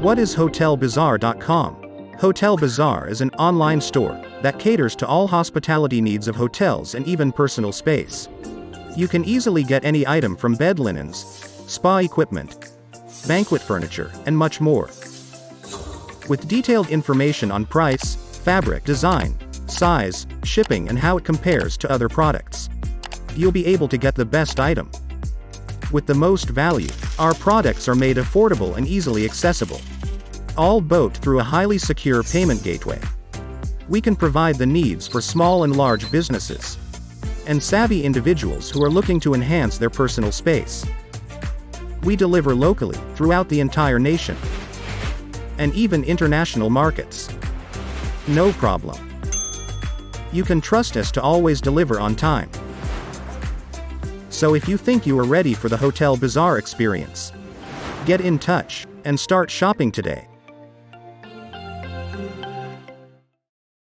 What is HotelBaazar.com? HotelBaazar is an online store that caters to all hospitality needs of hotels and even personal space. You can easily get any item from bed linens, spa equipment, banquet furniture, and much more. With detailed information on price, fabric, design, size, shipping, and how it compares to other products, you'll be able to get the best item with the most value. Our products are made affordable and easily accessible, all both through a highly secure payment gateway. We can provide the needs for small and large businesses and savvy individuals who are looking to enhance their personal space. We deliver locally throughout the entire nation and even international markets. No problem. You can trust us to always deliver on time. So if you think you are ready for the HotelBaazar experience, get in touch and start shopping today.